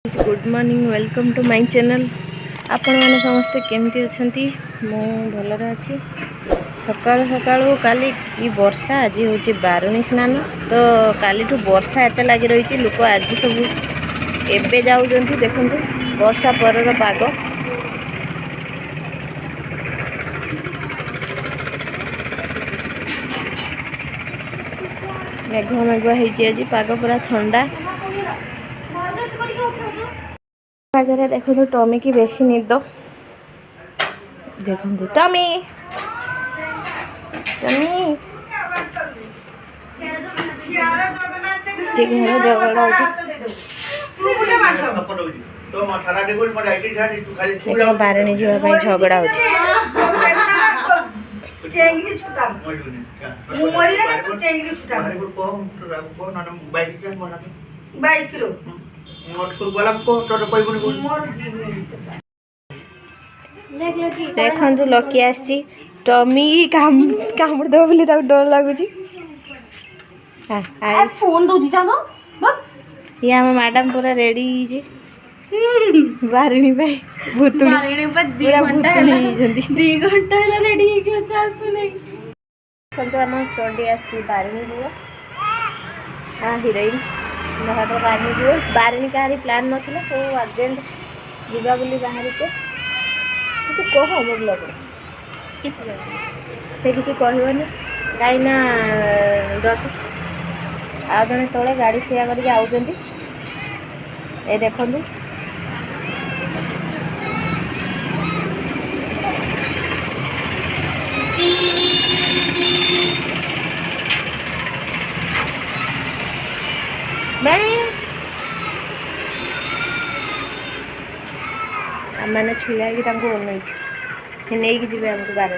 Good morning welcome to my channel. आपण मैंने समस्ते केमती अच्छी मु भलरे अच्छी। सकाळु सकाळु काली की वर्षा आज हूँ बारुणी स्नान तो काली वर्षा एत लगी रही लोक आज सब एबे जाऊँच देखु वर्षा पर पाग मेघुआ मेघुआ होती आज पाग पूरा ठंडा। आगे देखो टमी की बेसी निद देखो टमी टमी झगड़ा बारे जावाई झगड़ा देखु लकी आसी टमी कामुड़ दब बोली डर लगुच। फोन दौजी जानो ये आम मैडम पूरा रेडी बारिणी भूतुणी पूरा भूतुणी 2 घंटा है रेडी है आसुने आम चंडी आसी बारिणी जीव। हाँ हिरोइन बारिणी जीव बारिणी कहारी प्लान नाला सब अर्जेंट जीवा बोली बाहर के कह मो ब्लग से किसी कहनी कहीं दस आ जड़े तले गाड़ी ठिया करके आउट ए देखु मैंने छिड़ा कि नहीं कि जी आमको बारे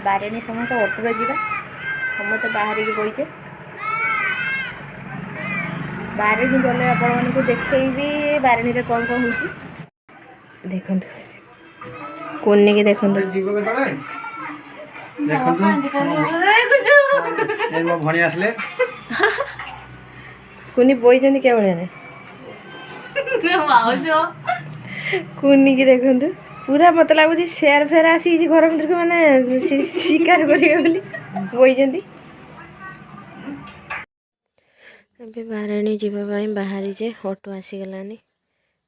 बारे समस्त अटोरे जा समस्त बाहर की बहीचे बारे गले आपण को देखी बारे कौन कौन हो देखु कुन्नी की देखु कुन्नी बोई क्या भाई कुन्नी की देखु पूरा मत लगुच सेयार फेर आसी घर भर को मैंने शिकार करें अभी बारे जावाई बाहरी जे ऑटो आसीगलानी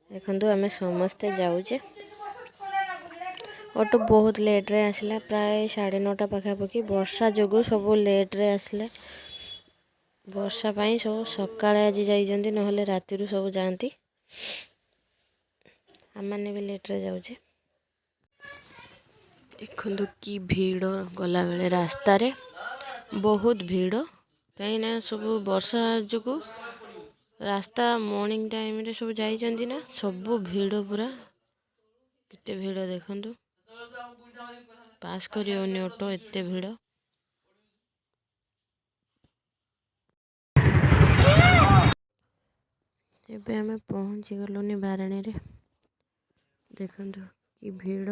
देखु आम समस्ते जाऊे ऑटो बहुत लेट रे आसला प्राय 9:30 पाखापाखि वर्षा जोगु सब लेट रे आसले वर्षा पाई सब सकाळे आज जाइजंती नहले राति सब जाती आमने भी लेट रे जाऊे। देखु कि भीड़ गला बेले रास्ता रे बहुत भीड़ कहीं ना सब वर्षा जो रास्ता मॉर्निंग टाइम रे सब जाइजंती ना सब भीड़ पूरा केते भीड़ देखु पास करी ऑटो एते भीड़ एबे हमें पहुँची गलुनी बारणी रे देखु कि भीड़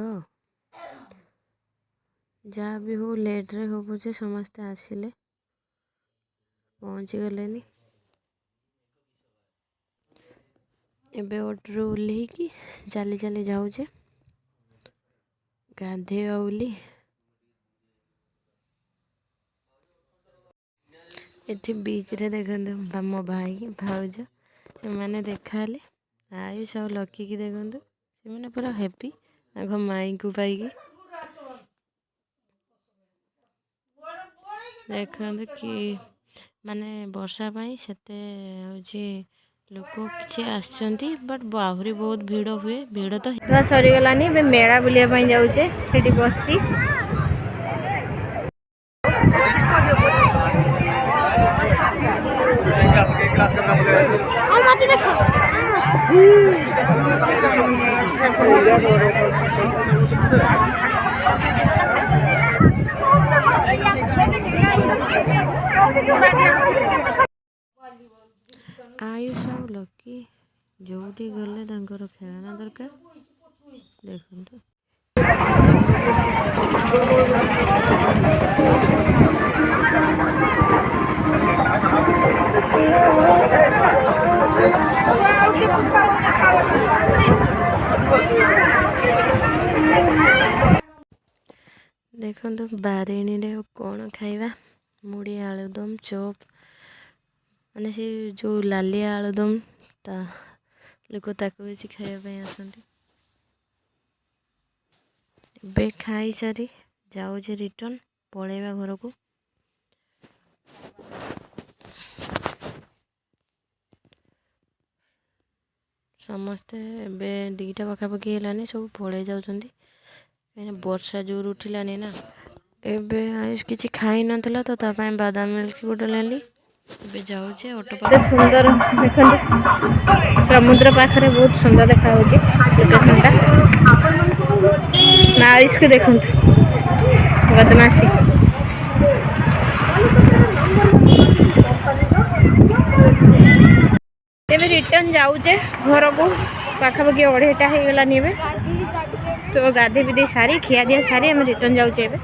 जहाँ भी हो लेट रे हो पछे समस्ते आसिले पहुँची गलेनी एबे ऑटो ओल्हे कि चली चली जाऊे गाधे बोली एठी बीच रे देखो मो भाई भाउज मैंने देखा आयुष आ लकी की देखु से पूरा हैप्पी माई को पाई देखते कि माने वर्षा पाई सेते होची लोक किसी आसचंती बट बाहुरी बहुत भीड़ हुए भीड़ तो सरीगलानी मेला बुलिया जाऊे से बसची आयुष आ लकी जोटी गले खेलना दरकार देखु ଦେଖନ୍ତୁ ବାରେଣୀରେ କ'ଣ ଖାଇବା, ମୁଢ଼ି ଆଳୁଦମ୍ ଚପ୍, ମାନେ ସେ ଯେଉଁ ଲାଲିଆ ଆଳୁଦମ୍ ତା ଲୋକ ତାକୁ ବେଶୀ ଖାଇବା ପାଇଁ ଆସନ୍ତି। ଏବେ ଖାଇସାରି ଯାଉଛି ରିଟର୍ନ, ପଳେଇବା ଘରକୁ। ସମସ୍ତେ ଏବେ 2ଟା ପାଖାପାଖି ହେଲାନି, ସବୁ ପଳେଇ ଯାଉଛନ୍ତି କାହିଁକିନା ବର୍ଷା ଜୋର ଉଠିଲାନି ନା। ଏବେ ଆୟୁଷ କିଛି ଖାଇନଥିଲା ତ ତା ପାଇଁ ବାଦାମ ମିଲ୍କ ଗୋଟେ ନେଲି। ଏବେ ଯାଉଛି ଅଟୋ ପାଖରେ। ସୁନ୍ଦର ଦେଖନ୍ତୁ, ସମୁଦ୍ର ପାଖରେ ବହୁତ ସୁନ୍ଦର ଦେଖାଯାଉଛି ଲୋକେସନଟା। ନା ଆୟୁଷକୁ ଦେଖନ୍ତୁ ବଦମାସି। ଏବେ ରିଟର୍ନ ଯାଉଛେ ଘରକୁ, ପାଖାପାଖି 2:30 ହେଇଗଲାନି ଏବେ। ତ ଗାଧୋଇ ପିଧେଇ ସାରି ଖିଆ ଦିଆ ସାରି ଆମେ ରିଟର୍ନ ଯାଉଛେ ଏବେ।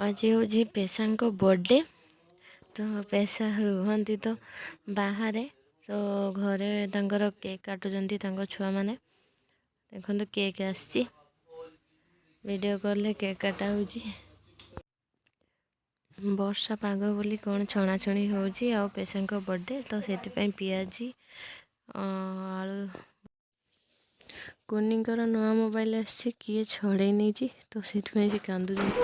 ଆଜି ହେଉଛି ପେଶାଙ୍କ ବର୍ଥଡେ। ତ ପେଶା ରୁହନ୍ତି ତ ବାହାରେ, ତ ଘରେ ତାଙ୍କର କେକ୍ କାଟୁଛନ୍ତି ତାଙ୍କ ଛୁଆମାନେ। ଦେଖନ୍ତୁ କେକ୍ ଆସିଛି, ଭିଡ଼ିଓ କଲ୍ରେ କେକ୍ କାଟା ହେଉଛି। ବର୍ଷା ପାଗ ବୋଲି କ'ଣ ଛଣାଛଣି ହେଉଛି, ଆଉ ପେଶାଙ୍କ ବର୍ଥଡେ ତ ସେଥିପାଇଁ ପିଆଜି ଆଳୁ। କୁନିଙ୍କର ନୂଆ ମୋବାଇଲ ଆସିଛି, କିଏ ଛଡ଼େଇ ନେଇଛି ତ ସେଥିପାଇଁ ସେ କାନ୍ଦୁଛନ୍ତି।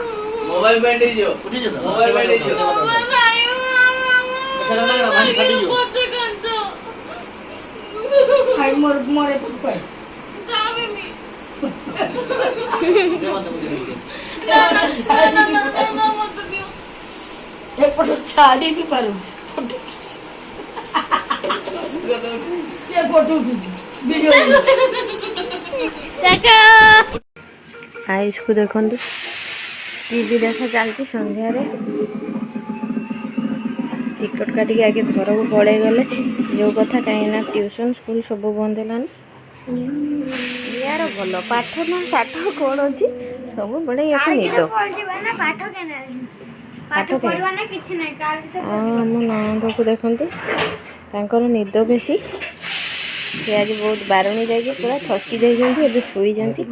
ଛାଡ଼ି ବି ପାରୁ ସେ ଫଟୋ ଉଠୁଛି ଭିଡ଼ିଓ। ଆୟୁଷକୁ ଦେଖନ୍ତୁ ଟିଭି ଦେଖା ଚାଲିଛି ସନ୍ଧ୍ୟାରେ। ଟିକଟ କାଟିକି ଆଗେ ଘରକୁ ପଳେଇ ଗଲେ ଯେଉଁ କଥା, କାହିଁକିନା ଟ୍ୟୁସନ୍ ସ୍କୁଲ ସବୁ ବନ୍ଦ ହେଲାନି। ୟାର ଭଲ ପାଠ ନା, ପାଠ କ'ଣ ଅଛି, ସବୁବେଳେ ୟାକୁ ନିଦ। ପାଠ ଆମ ନଣନ୍ଦକୁ ଦେଖନ୍ତୁ, ତାଙ୍କର ନିଦ ବେଶୀ। ସେ ଆଜି ବହୁତ ବାରୁଣୀ ଯାଇକି ପୁରା ଥକି ଯାଇଛନ୍ତି, ଏବେ ଶୋଇଛନ୍ତି।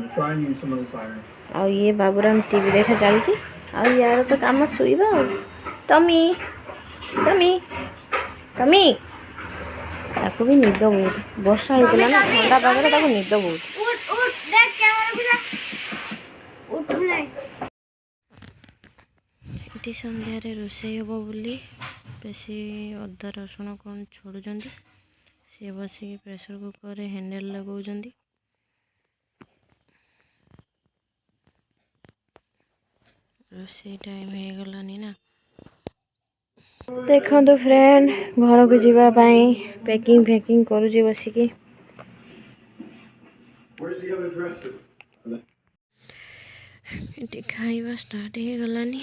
ଆଉ ଇଏ ବାବୁରାମ ଟିଭି ଦେଖା ଚାଲିଛି, ଆଉ ୟାର ତ କାମ ଶୋଇବା ଆଉ। ଟମି ଟମି ଟମି, ତାକୁ ବି ନିଦ ବହୁତ। ବର୍ଷା ହେଇଥିଲା ନା, ଥଣ୍ଡା ପାଗରେ ତାକୁ ନିଦ ବହୁତ। ଏଠି ସନ୍ଧ୍ୟାରେ ରୋଷେଇ ହେବ ବୋଲି ବେଶୀ ଅଦା ରସୁଣ କ'ଣ ଛଡ଼ୁଛନ୍ତି। ସିଏ ବସିକି ପ୍ରେସର କୁକରରେ ହ୍ୟାଣ୍ଡେଲ୍ ଲଗାଉଛନ୍ତି। ରୋଷେଇ ଟାଇମ୍ ହେଇଗଲାନି ନା। ଦେଖନ୍ତୁ ଫ୍ରେଣ୍ଡ, ଘରକୁ ଯିବା ପାଇଁ ପ୍ୟାକିଂ କରୁଛି ବସିକି। ଏଠି ଖାଇବା ଷ୍ଟାର୍ଟ ହେଇଗଲାନି,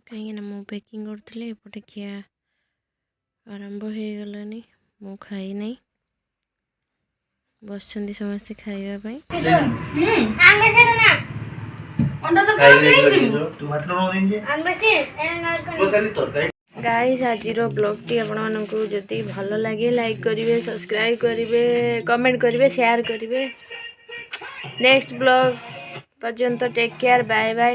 କାହିଁକିନା ମୁଁ ପ୍ୟାକିଂ କରୁଥିଲି, ଏପଟେ ଖିଆ ଆରମ୍ଭ ହେଇଗଲାନି। ମୁଁ ଖାଇନାହିଁ, ବସିଛନ୍ତି ସମସ୍ତେ ଖାଇବା ପାଇଁ। ଗାଇସ୍, ଆଜିର ବ୍ଲଗ୍ଟି ଆପଣମାନଙ୍କୁ ଯଦି ଭଲ ଲାଗେ ଲାଇକ୍ କରିବେ, ସବସ୍କ୍ରାଇବ୍ କରିବେ, କମେଣ୍ଟ କରିବେ, ସେୟାର କରିବେ। ନେକ୍ସଟ ବ୍ଲଗ୍ ପର୍ଯ୍ୟନ୍ତ ଟେକ୍ କେୟାର, ବାଏ ବାଏ।